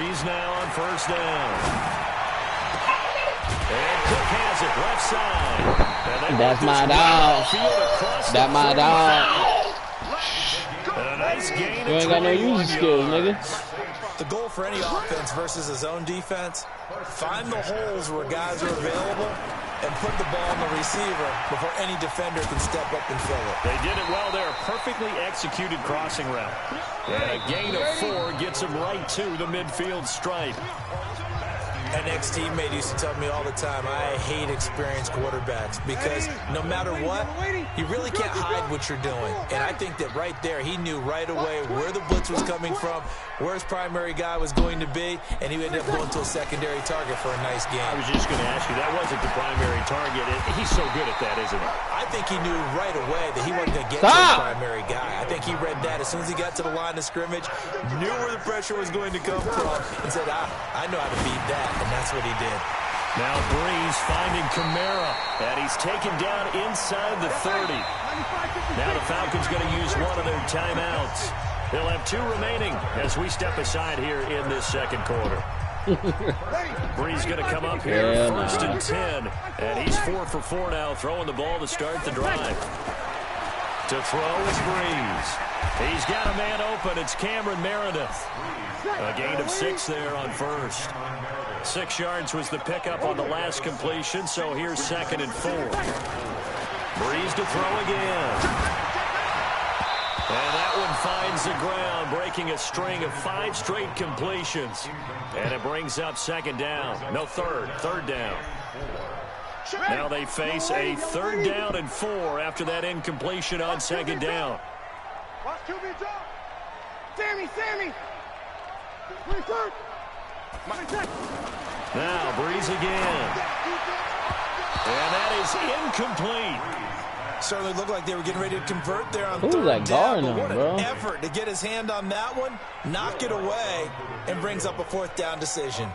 Breeze now on first down. And Cook has it left side. That's my dog. That's my dog. A nice gain. You ain't got no using skills, nigga. The goal for any offense versus a zone defense, find the holes where guys are available and put the ball on the receiver before any defender can step up and fill it. They did it well there. Perfectly executed crossing route. And a gain of 4 gets him right to the midfield stripe. An ex-teammate used to tell me all the time, I hate experienced quarterbacks because no matter what, you really can't hide what you're doing. And I think that right there, he knew right away where the blitz was coming from, where his primary guy was going to be, and he ended up going to a secondary target for a nice game. I was just going to ask you, that wasn't the primary target. He's so good at that, isn't he? I think he knew right away that he wasn't going to get to his primary guy. I think he read that as soon as he got to the line of scrimmage, knew where the pressure was going to come from, and said, I know how to beat that. And that's what he did. Now Breeze finding Kamara, and he's taken down inside the 30. Now the Falcons going to use one of their timeouts. They'll have 2 remaining as we step aside here in this second quarter. Breeze going to come up here, first and 10, and he's 4 for 4 now, throwing the ball to start the drive. To throw is Breeze. He's got a man open. It's Cameron Meredith. A gain of 6 there on first. 6 yards was the pickup on the last completion, so here's 2nd and 4. Breeze to throw again. And that one finds the ground, breaking a string of 5 straight completions. And it brings up 2nd down. No, third down. Now they face a 3rd down and 4 after that incompletion on 2nd down. Sammy! Now Breeze again. And that is incomplete. Certainly looked like they were getting ready to convert there on Who's 3rd that down. guard But what bro? an effort to get his hand on that one, knock it away, and brings up a 4th down decision.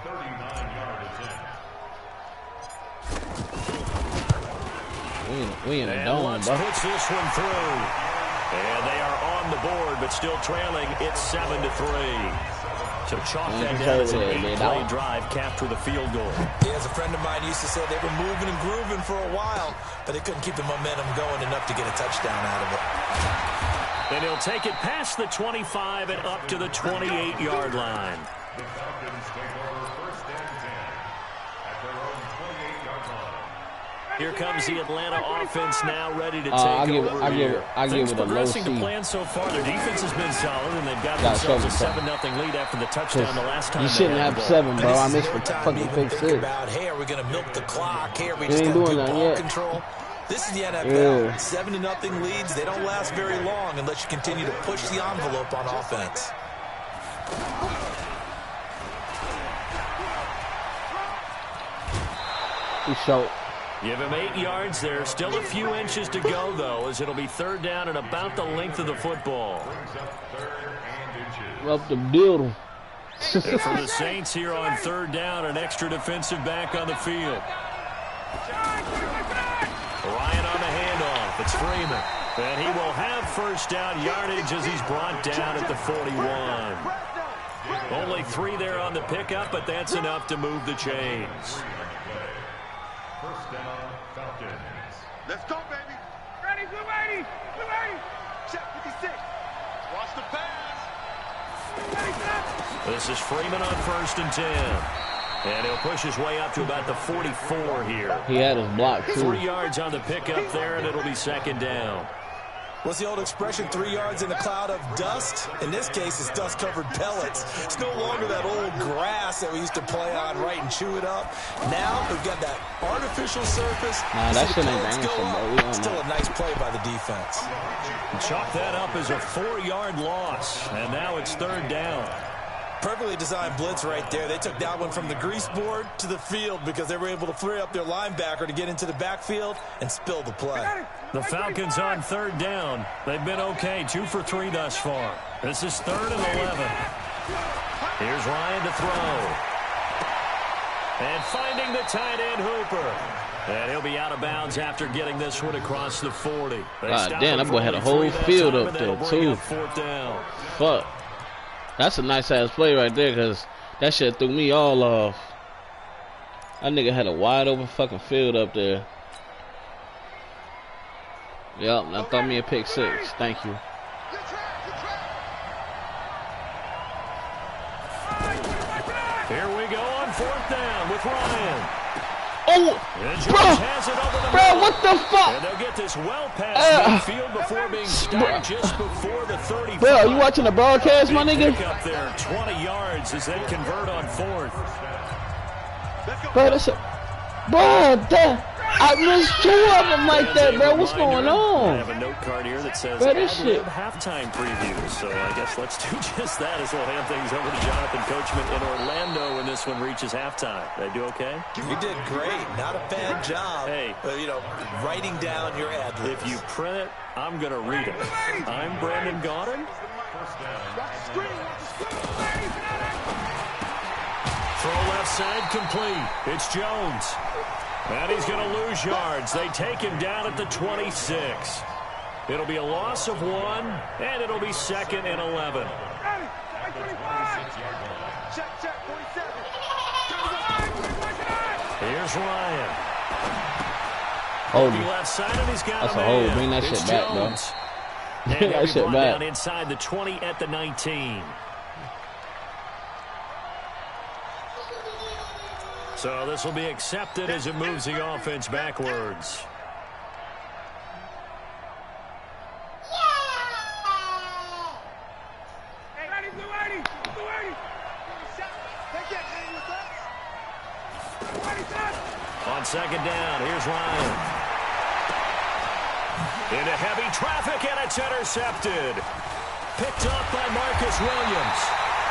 We in a dome, bro. Puts this one through. And they are on the board, but still trailing. It's 7-3. So chalk that down as an 8-play drive, capture the field goal. Yeah, as a friend of mine used to say, they were moving and grooving for a while, but they couldn't keep the momentum going enough to get a touchdown out of it. And he'll take it past the 25 and up to the 28-yard line. Here comes the Atlanta offense now ready to take over here. I give it a low progressing C. to plan so far. Their defense has been solid, and they've got themselves a 7-0 lead after the touchdown the last time. You shouldn't have 7, bro. I missed for fucking pick 6. Hey, are we going to milk the clock? Hey, are we just just going going to do do ball yet. control? This is the NFL. 7-0 leads. They don't last very long unless you continue to push the envelope on offense. He's short. Give him 8 yards there. Still a few inches to go, though, as it'll be 3rd down and about the length of the football. Up the building. And for the Saints here on 3rd down, an extra defensive back on the field. Ryan on the handoff. It's Freeman. And he will have 1st down yardage as he's brought down at the 41. Only 3 there on the pickup, but that's enough to move the chains. Let's go, baby. Ready, blue 80. Blue 80. Check 56. Watch the pass. This is Freeman on 1st and 10. And he'll push his way up to about the 44 here. He had his block, too. 3 yards on the pickup there, and it'll be 2nd down. What's the old expression, 3 yards in a cloud of dust? In this case, it's dust-covered pellets. It's no longer that old grass that we used to play on, right, and chew it up. Now we've got that artificial surface. Nah, that shit ain't Pellets dancing, go bro. up. Still a nice play by the defense. Chalk that up as a 4-yard loss, and now it's 3rd down. Perfectly designed blitz right there. They took that one from the grease board to the field because they were able to free up their linebacker to get into the backfield and spill the play. The Falcons on 3rd down. They've been okay, 2 for 3 thus far. This is 3rd and 11. Here's Ryan to throw. And finding the tight end Hooper. And he'll be out of bounds after getting this one across the 40. God damn, that boy had a whole field up there, too. 4th down. Fuck. That's a nice-ass play right there, because That shit threw me all off. That nigga had a wide open fucking field up there. Yep, that threw me a pick 6. Thank you. Here we go on 4th down with Ryan. Oh, bro, what the fuck? And they'll get this well past midfield before being stopped just before the 35. Bro, are you watching the broadcast, my nigga? Pick up there, 20 yards as they convert on 4th. Bro, that's a... Bro, I missed 2 of them like that, bro. What's going on? I have a note card here that says halftime preview. So I guess let's do just that as we'll hand things over to Jonathan Coachman in Orlando when this one reaches halftime. Did I do okay? You did great. Not a bad job. Hey, you know, writing down your ad-libs. If you print it, I'm going to read it. I'm Brandon Gaudin. Throw left side complete. It's Jones. And he's going to lose yards. They take him down at the 26. It'll be a loss of 1, and it'll be 2nd and 11. Here's Ryan. Hold left side, and he's got That's a hold. Bring that shit back, bro. Bring that shit back. Down inside the 20 at the 19. So this will be accepted as it moves the offense backwards. On 2nd down, here's Ryan. Into heavy traffic, and it's intercepted. Picked up by Marcus Williams.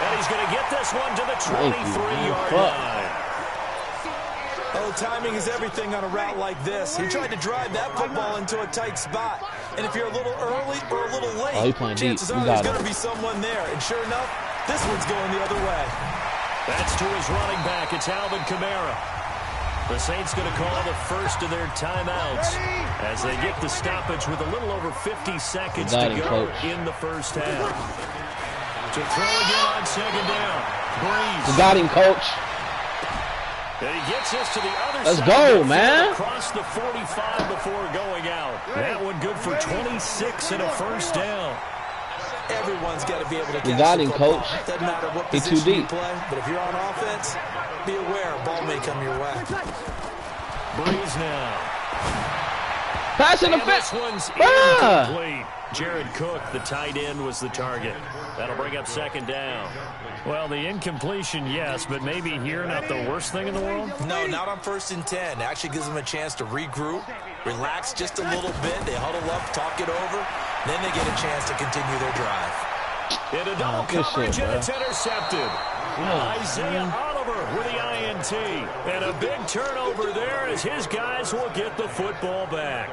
And he's going to get this one to the 23-yard line. Oh, timing is everything on a route like this. He tried to drive that football into a tight spot. And if you're a little early or a little late, chances are there's going to be someone there. And sure enough, this one's going the other way. That's to his running back. It's Alvin Kamara. The Saints going to call the first of their timeouts as they get the stoppage with a little over 50 seconds to go in the first half. To throw again on 2nd down. Breeze. You got him, coach. And he gets us to the other Let's side. Let's go, man. Across the 45 before going out. That one good for 26 and a first down. Everyone's got to be able to catch You got him, football. coach. Doesn't matter what position you play, but if you're on offense, be aware a ball may come your way. Breeze now. Pass interference. This one's incomplete. Jared Cook, the tight end, was the target. That'll bring up 2nd down. Well, the incompletion, yes, but maybe here not the worst thing in the world? No, not on 1st and 10. Actually gives them a chance to regroup, relax just a little bit. They huddle up, talk it over. Then they get a chance to continue their drive. Into double coverage, and it's intercepted. Isaiah Oliver with the INT. And a big turnover there as his guys will get the football back.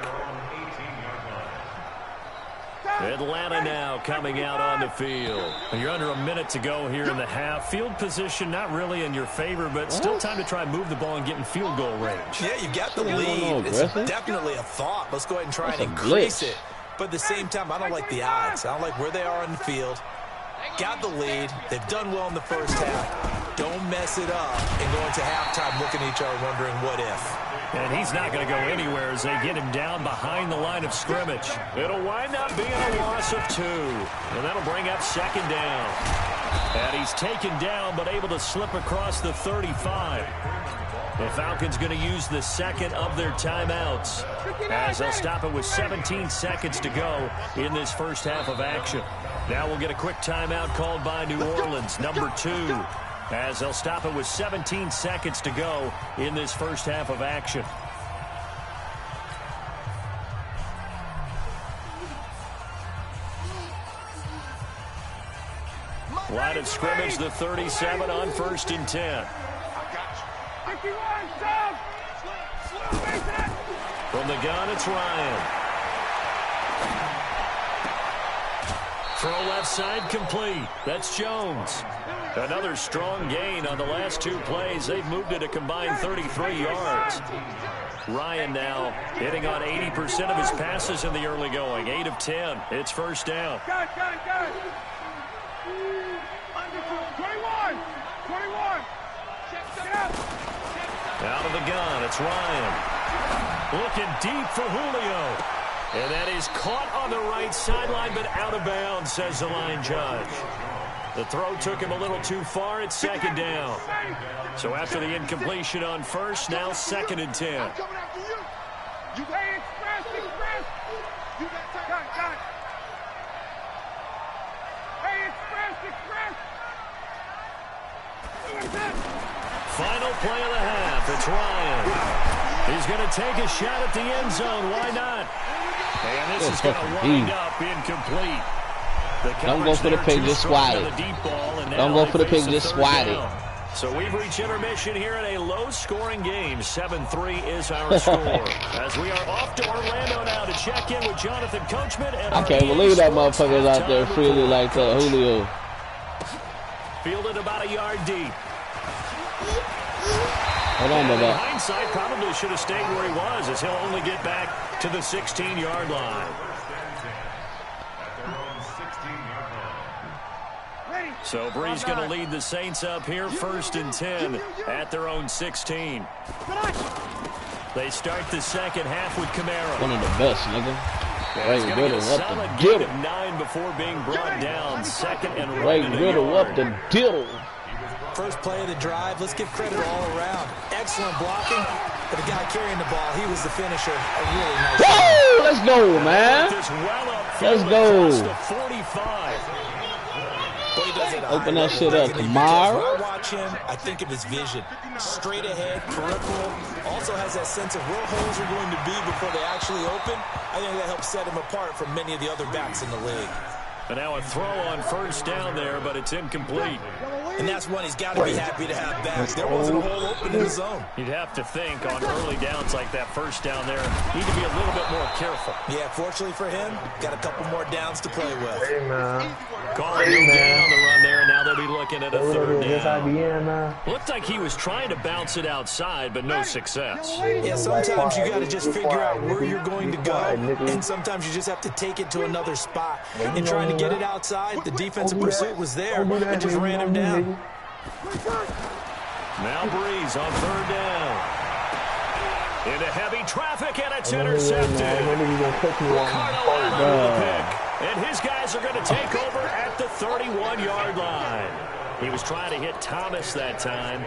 Atlanta now coming out on the field. You're under a minute to go here in the half. Field position not really in your favor, but still time to try and move the ball and get in field goal range. Yeah, you've got the lead. It's definitely a thought. Let's go ahead and try and increase it. But at the same time, I don't like the odds. I don't like where they are on the field. Got the lead. They've done well in the first half. Don't mess it up and go into halftime looking at each other wondering what if. And he's not going to go anywhere as they get him down behind the line of scrimmage. It'll wind up being a loss of 2. And that'll bring up 2nd down. And he's taken down but able to slip across the 35. The Falcons going to use the 2nd of their timeouts as they'll stop it with 17 seconds to go in this first half of action. Now we'll get a quick timeout called by New Orleans, number 2. As they'll stop it with 17 seconds to go in this first half of action. Line of scrimmage, the 37 on 1st and 10. From the gun, it's Ryan. Throw left side complete. That's Jones. Another strong gain on the last 2 plays. They've moved it a combined 33 yards. Ryan now hitting on 80% of his passes in the early going. 8 of 10. It's first down. Out of the gun, it's Ryan. Looking deep for Julio. And that is caught on the right sideline, but out of bounds, says the line judge. The throw took him a little too far. It's second down. So after the incompletion on first, now 2nd and 10. Final play of the half. It's Ryan. He's going to take a shot at the end zone. Why not? And this is going to wind up incomplete. Don't go for the pick, just swat it. Don't go for the pick, just swat it. So we've reached intermission here in a low-scoring game. 7-3 is our score. As we are off to Orlando now to check in with Jonathan Coachman. And I can't believe that motherfucker's out there freely like that, Julio. Fielded about a yard deep. Hold on, in hindsight, probably should have stayed where he was, as he'll only get back to the 16-yard line. So Bree's going to lead the Saints up here, 1st and 10 at their own 16. They start the second half with Kamara. One of the best, nigga. Ray Riddle up the diddle. 9 before being brought down. 2nd and Ray Riddle up the diddle. First play of the drive. Let's give credit all around. Excellent blocking. But the guy carrying the ball, he was the finisher. A really nice. Woo! Let's go, man. Let's go. Open that shit up tomorrow. When I watch him, I think of his vision. Straight ahead, peripheral. Also has that sense of where holes are going to be before they actually open. I think that helps set him apart from many of the other backs in the league. And now a throw on first down there, but it's incomplete. And that's one he's got to be happy to have back. There wasn't a hole open in the zone. You'd have to think on early downs like that first down there, need to be a little bit more careful. Yeah, fortunately for him, got a couple more downs to play with. Hey, man. Calling no gain on the run there, and now they'll be looking at a 3rd down. Looked like he was trying to bounce it outside, but no success. Yeah, sometimes you got to just figure out where you're going to go, and sometimes you just have to take it to another spot. In trying to get it outside, the defensive pursuit was there, and just ran him down. Now Breeze on 3rd down. Into heavy traffic, and it's intercepted. Ricardo Allen with the pick. And his guys are going to take over at the 31-yard line. He was trying to hit Thomas that time.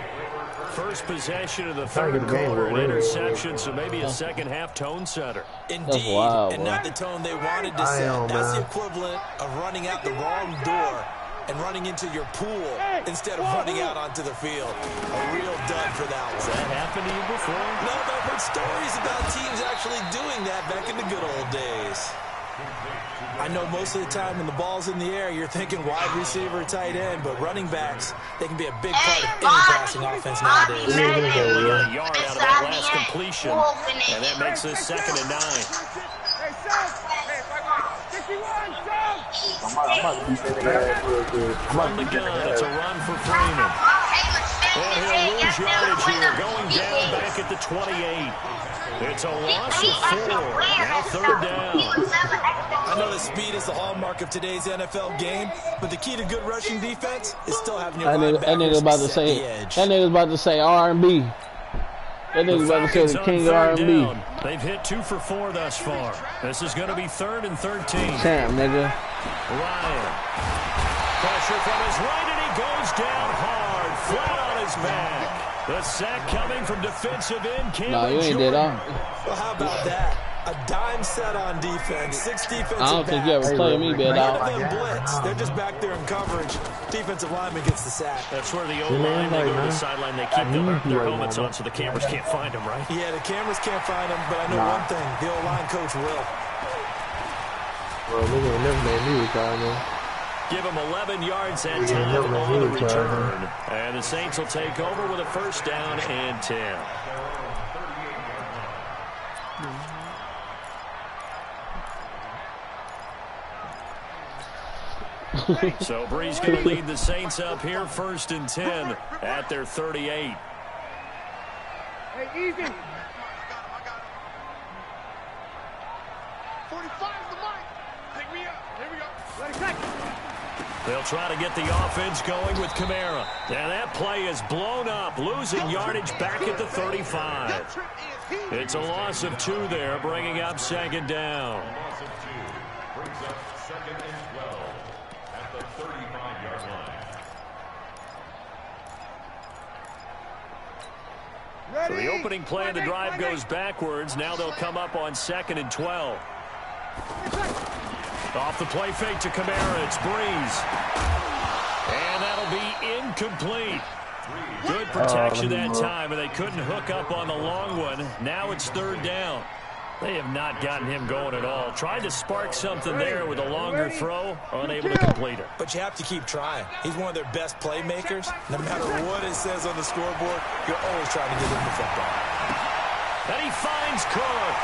First possession of the 3rd quarter, an interception, so maybe a second-half tone setter. Indeed, wild, and not the tone they wanted to set. That's the equivalent of running out the wrong door and running into your pool instead of running out onto the field. A real dud for that one. Has that happened to you before? No, but I've heard stories about teams actually doing that back in the good old days. I know most of the time when the ball's in the air, you're thinking wide receiver, tight end, but running backs, they can be a big part of any passing offense nowadays. We got a yard out of that last completion, and that makes us 2nd and 9. From the gun, it's a run for Freeman. And he'll lose yardage here, going down back at the 28. It's a loss of 4. Now 3rd down. I know that speed is the hallmark of today's NFL game, but the key to good rushing defense is still having your linebackers about to set say the edge. that nigga's about to say R&B. That nigga's about to say the king of R&B. They've hit 2 for 4 thus far. This is going to be 3rd and 13. Damn, nigga. Ryan. Pressure from his right, and he goes down hard, flat on his back. The sack coming from defensive end Cameron No, you ain't dead on. Well, how about that? A dime set on defense. 6 defensive backs. I don't think you ever played me, bad None out. of them blitz. They're just back there in coverage. Defensive lineman gets the sack. That's where the O-line, they go to the sideline, they keep their helmets on so the cameras can't find them, right? Yeah, the cameras can't find them, but I know one thing. The O-line coach will. Well, they're going to never make me retire, man. Give him 11 yards that time on the return. And the Saints will take over with a 1st down and 10. So Bree's going to lead the Saints up here, 1st and 10 at their 38. Hey, easy. 45 the mic. Pick me up. Here we go. They'll try to get the offense going with Kamara. And that play is blown up, losing yardage back at the 35. It's a loss of 2 there, bringing up second down. A loss of 2 brings up 2nd and 12 at the 35-yard line. So the opening play of the drive goes backwards. Now they'll come up on 2nd and 12. Off the play fake to Kamara, it's Breeze. And that'll be incomplete. Good protection that time, and they couldn't hook up on the long one. Now it's 3rd down. They have not gotten him going at all. Tried to spark something there with a longer throw, unable to complete it. But you have to keep trying. He's one of their best playmakers. No matter what it says on the scoreboard, you're always trying to get him the football. And he finds Cook.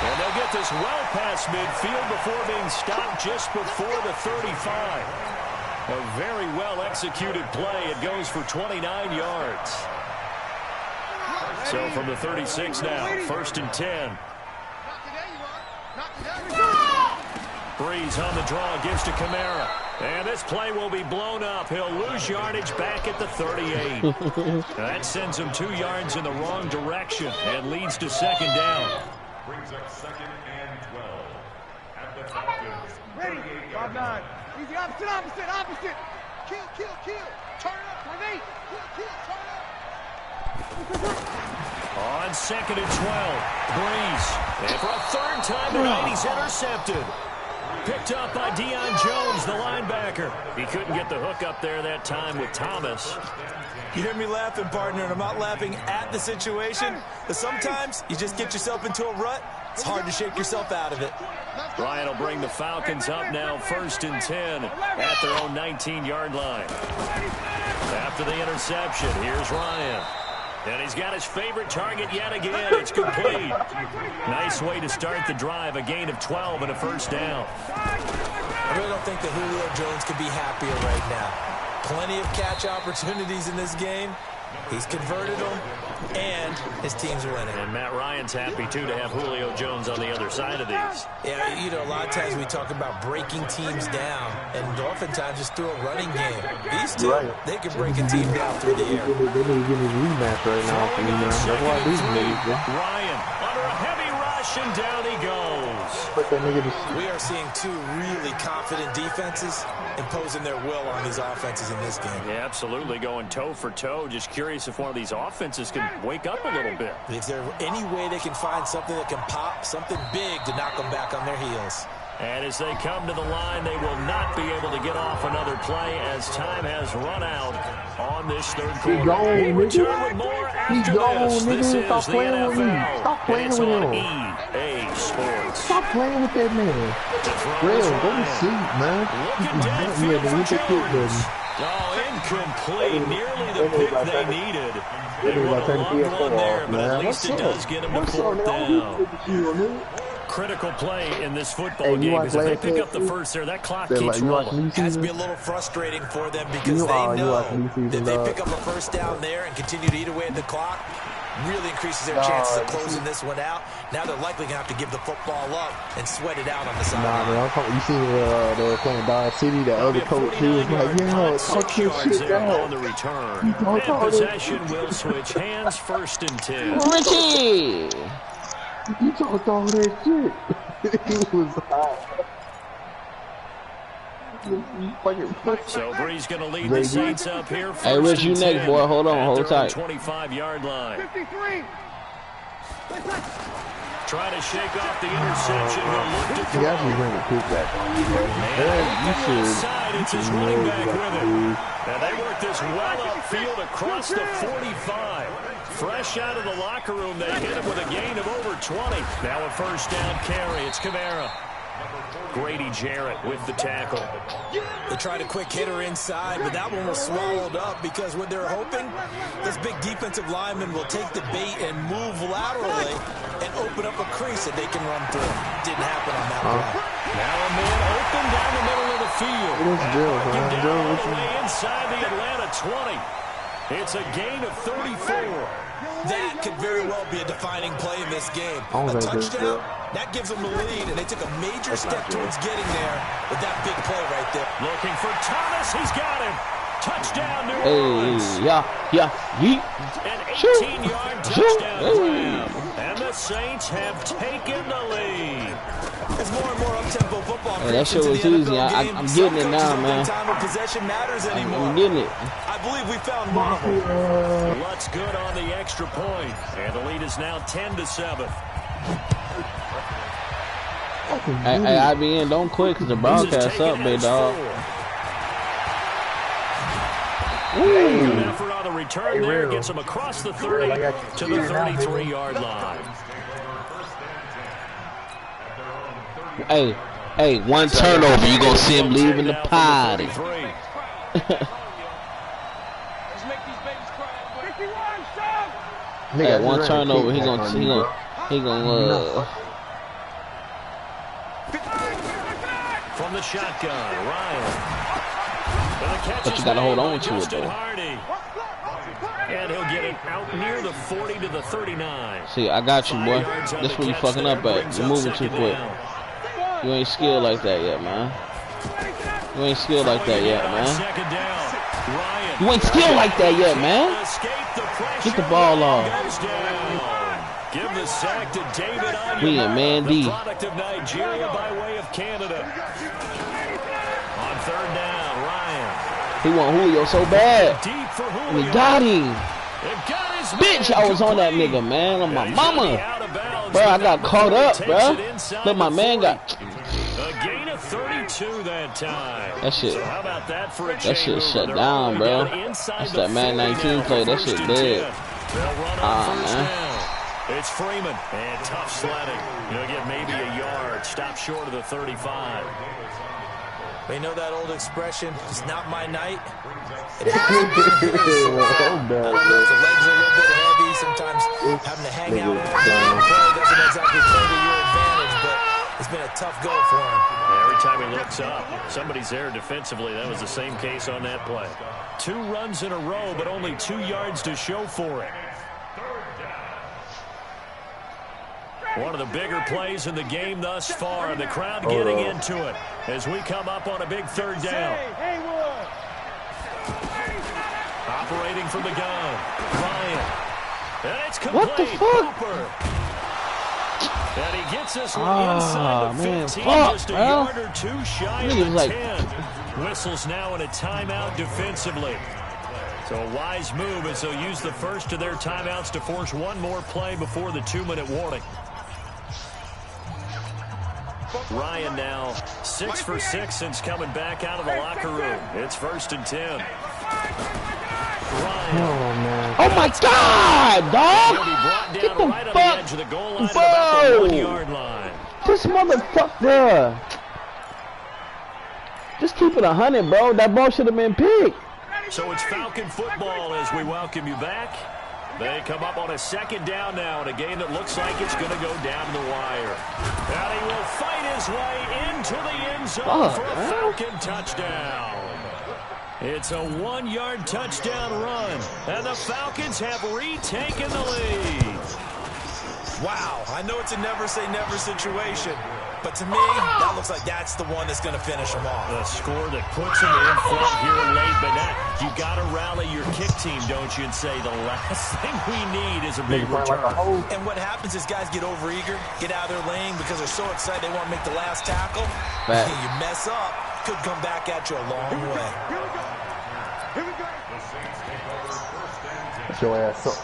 And they'll get this well past midfield before being stopped just before the 35. A very well-executed play. It goes for 29 yards. So from the 36 now, 1st and 10. Breeze on the draw, gives to Kamara. And this play will be blown up. He'll lose yardage back at the 38. That sends him 2 yards in the wrong direction and leads to 2nd down. Brings up 2nd and 12 at the Falcons. Ready. 5-9. Easy. Opposite. Kill. Turn up. 1-8. Kill. Turn up. On 2nd and 12, Breeze. And for a 3rd time tonight, he's intercepted. Picked up by Deion Jones, the linebacker. He couldn't get the hook up there that time with Thomas. You hear me laughing, partner, and I'm not laughing at the situation. But sometimes you just get yourself into a rut. It's hard to shake yourself out of it. Ryan will bring the Falcons up now 1st and 10 at their own 19-yard line. After the interception, here's Ryan. And he's got his favorite target yet again. It's complete. Nice way to start the drive. A gain of 12 and a 1st down. I really don't think that Julio Jones could be happier right now. Plenty of catch opportunities in this game. He's converted them, and his teams are winning. And Matt Ryan's happy, too, to have Julio Jones on the other side of these. Yeah, you know, a lot of times we talk about breaking teams down, and oftentimes just through a running game. These two, they can break a team down through the air. They need to get his rematch right now. That's why these niggas. Ryan under a heavy rush, and down he goes. We are seeing 2 really confident defenses imposing their will on these offenses in this game. Yeah, absolutely, going toe for toe. Just curious if one of these offenses can wake up a little bit. Is there any way they can find something that can pop, something big to knock them back on their heels? And as they come to the line, they will not be able to get off another play as time has run out on this 3rd quarter. We return with more after this. This is the NFL. Stop playing with him. EA Sports. Stop playing with that man. Real, go to sleep, man. Looking downfield, Jones. Oh, incomplete. Nearly the pick they needed. They would have loved one there, but at least it does get them to 4th down. Critical play in this football game because if they pick up the 1st there, that clock keeps rolling. It has to be a little frustrating for them because they know that they pick up a 1st down there and continue to eat away at the clock. Really increases their chances of closing this one out. Now they're likely going to have to give the football up and sweat it out on the side. Nah, man, I'm talking, you see they were playing Dodge City, the other coach, he was like, yeah, talk your shit down. On the return. And possession will switch hands, 1st and 10. Richie! You talked all that shit. He was hot. So Bree's going to lead the Saints up here. Hey, Rich, you next, boy. Hold on, hold tight. 25-yard line. 53. Trying to shake off the interception. He actually bring a kick back. It's his running back with him. And they work this well upfield across the 45. Fresh out of the locker room, they hit him with a gain of over 20. Now a 1st down carry. It's Kamara. Grady Jarrett with the tackle. They tried a quick hitter inside, but that one was swallowed up because what they're hoping, this big defensive lineman will take the bait and move laterally and open up a crease that they can run through. Didn't happen on that play. Now a man open down the middle of the field. It is Joe, man. Down all the way inside the Atlanta 20. It's a gain of 34. That could very well be a defining play in this game. A touchdown That gives them the lead, and they took a major step towards getting there with that big play right there. Looking for Thomas. He's got him. Touchdown, New Orleans. Hey, yeah. Yeet. An 18-yard touchdown grab. And the Saints have taken the lead. As more and more up-tempo football Hey, that shit was easy. I'm getting it now, man. Time of possession matters anymore. I'm getting it. I believe we found one of them. Lutz good on the extra point. And the lead is now 10-7. Hey, IBN, don't quit because the broadcast up, big dog. Good effort on the return there. Gets him across the 30 to the 33-yard line. Hey, one turnover, you gonna see him leaving the party. Hey, one turnover, he gonna from the shotgun, Ryan. But you gotta hold on to it though. And he'll get it out near the 40 to the 39. See, I got you, boy. That's where you fucking up at. You're moving too quick. You ain't skilled like that yet, man. You ain't skilled like that yet, man. You ain't skilled like that yet, man. Get the ball off. Give the sack to David Onion, we in man D. the product of Nigeria by way of Canada. On third down, Ryan. He want Julio so bad. Deep for Julio. And he got him. Got his Bitch, I was on that nigga, man. On my mama. Bro, I got caught up, bro. But my man got... A gain of 32 that time. That shit. So how about that for a that shit shut down, bro. That's that Madden 19 play. That shit dead. Man. It's Freeman, and tough sledding. He'll get maybe a yard. Stop short of the 35. They know that old expression, it's not my night. The legs are a little bit heavy. Sometimes having to hang out after the play doesn't exactly play to your advantage, but it's been a tough go for him. Every time he looks up, somebody's there defensively. That was the same case on that play. 2 runs in a row, but only 2 yards to show for it. One of the bigger plays in the game thus far, and the crowd getting into it as we come up on a big third down. Operating from the gun, Ryan. And it's complete. What the fuck? Cooper. And he gets this one inside the 15, just a yard or 2 shy of the 10. Whistles now in a timeout defensively. So a wise move as they'll use the first of their timeouts to force one more play before the 2-minute warning. Ryan now 6 for 6 since coming back out of the locker room. It's 1st and 10. Ryan. Oh my God, dog! Get the right fuck, on the edge of the goal line, bro! about the 1-yard line. This motherfucker. Just keep it 100, bro. That ball should have been picked. So it's Falcon football as we welcome you back. They come up on a 2nd down now in a game that looks like it's going to go down to the wire. And he will fight his way into the end zone for a Falcon touchdown. It's a 1-yard touchdown run, and the Falcons have retaken the lead. Wow, I know it's a never-say-never situation, but to me, that looks like that's the one that's going to finish them off. The score that puts them in front here late, but now you got to rally your kick team, don't you, and say the last thing we need is a big return. And what happens is guys get overeager, get out of their lane because they're so excited they want to make the last tackle. You mess up, could come back at you a long way. Here we go. Get your ass up.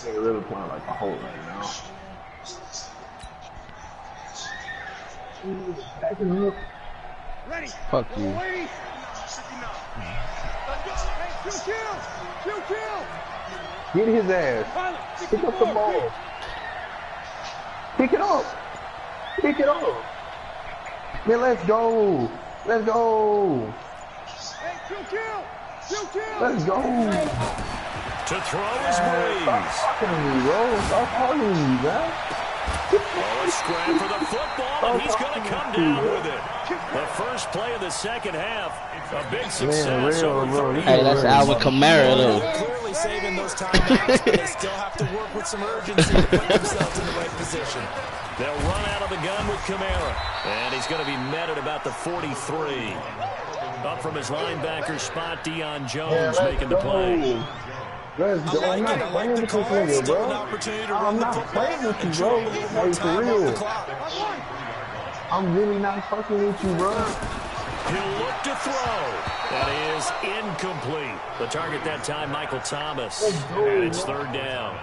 They're really playing like a hole right now. Backing up. Ready. Fuck you. Hey, kill. Get his ass. Pick up the ball. Pick it up. Pick it up. Man, let's go. Let's go. Hey, kill. Let's go. To throw his ways. Stop talking to me, bro. Stop talking to me, man. Oh, a scram for the football, and he's going to come down with it. The first play of the second half. A big success over 30. Hey, that's Alvin Kamara, though. Clearly saving those timeouts, but they still have to work with some urgency to put themselves in the right position. They'll run out of the gun with Kamara. And he's going to be met at about the 43. Up from his linebacker spot, Deion Jones making the play. Let's go. I'm not playing with this nigga, bro. I'm not playing with you, bro. Like, for real. I'm really not fucking with you, bro. He'll look to throw. That is incomplete. The target that time, Michael Thomas. And it's third down.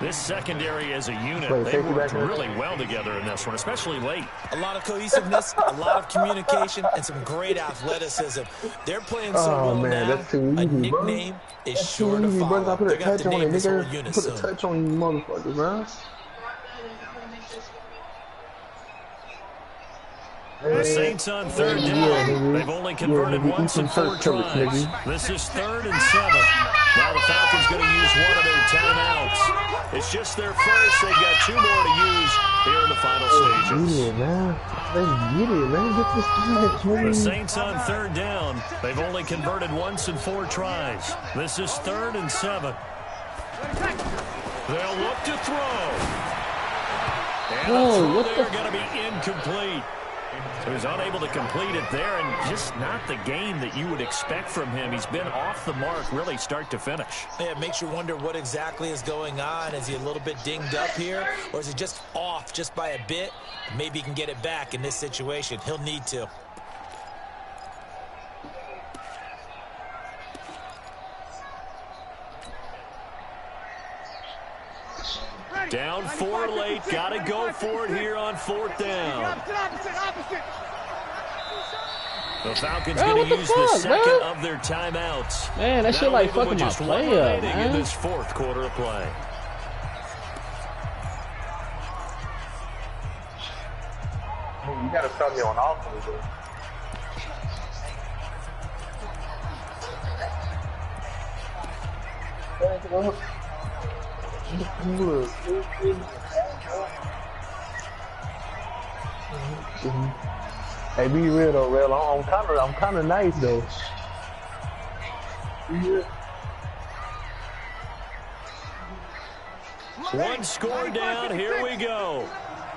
This secondary as a unit, they worked really well together in this one, especially late. A lot of cohesiveness, a lot of communication, and some great athleticism. They're playing so well man, now. that's too easy, a nickname is that's sure too to easy, follow. Bro. I put a touch on it, nigga. Put a touch on you, motherfucker, bro. The Saints on third down. They've only converted once in 4 tries. This is 3rd and 7. Now the Falcons going to use one of their timeouts. It's just their first. They've got 2 more to use here in the final stages. Yeah, man. Let's get it, man. Get this thing. The Saints on third down. They've only converted once in 4 tries. This is 3rd and 7. They'll look to throw. And they're going to be incomplete. So he's unable to complete it there, and just not the game that you would expect from him. He's been off the mark, really, start to finish. Yeah, it makes you wonder what exactly is going on. Is he a little bit dinged up here, or is he just off just by a bit? Maybe he can get it back in this situation. He'll need to. Down 4 late. Got to go for it here on 4th down. The Falcons going to use the second of their timeouts. Man, that shit like fucking my play up, man. In this 4th quarter of play. You gotta start me on offense, bro. Hey, be real though, real. I'm kind of nice though. Yeah. One score down. Here we go.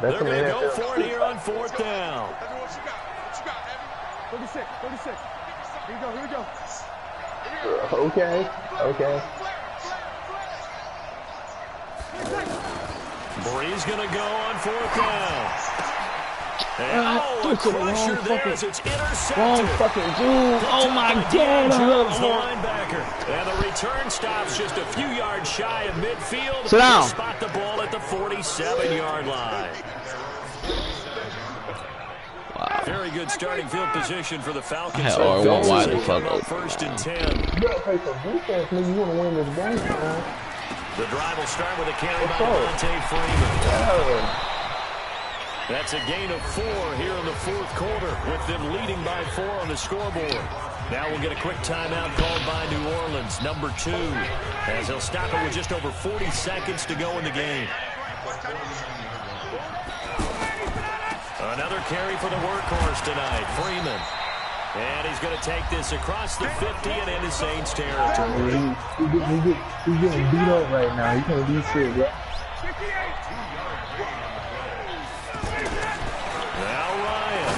They're going to go for it here on 4th down. 36. Here we go. Okay. Bree's going to go on 4th down. And the pressure there as it's intercepted. Wrong fucking dude. Oh my God. Jones, the linebacker. And the return stops just a few yards shy of midfield. Sit down. Spot the ball at the 47-yard line. Wow. Very good starting field position for the Falcons. Hell, R1 wide the fuck up. 1st and 10. You gotta play some defense, nigga. You wanna win this game, man. The drive will start with a carry by Devontae Freeman. Yeah. That's a gain of 4 here in the 4th quarter, with them leading by 4 on the scoreboard. Now we'll get a quick timeout called by New Orleans, number 2, as they'll stop it with just over 40 seconds to go in the game. Another carry for the workhorse tonight, Freeman. And he's going to take this across the 50 and into Saints territory. He's getting beat up right now. He can't do shit, bro. Now Ryan.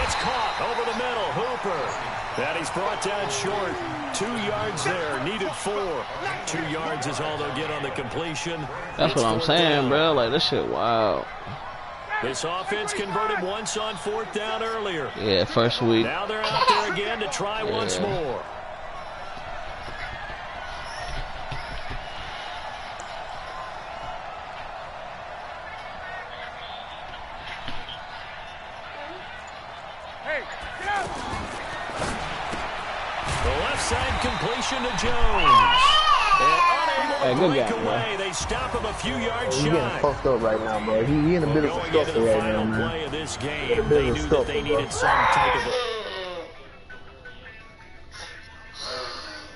It's caught over the middle. Hooper. And he's brought down short. 2 yards there. Needed 4. 2 yards is all they'll get on the completion. That's what I'm saying, bro. Like, this shit wild. This offense converted once on 4th down earlier. Yeah, first week. Now they're out there again to try once more. Hey, get out! The left side completion to Jones. And unable to break away. They stop him a few yards shy. He's getting fucked up right now, bro. He in a bit of a scuffle right now, man. Play of this game, they knew that they needed some type of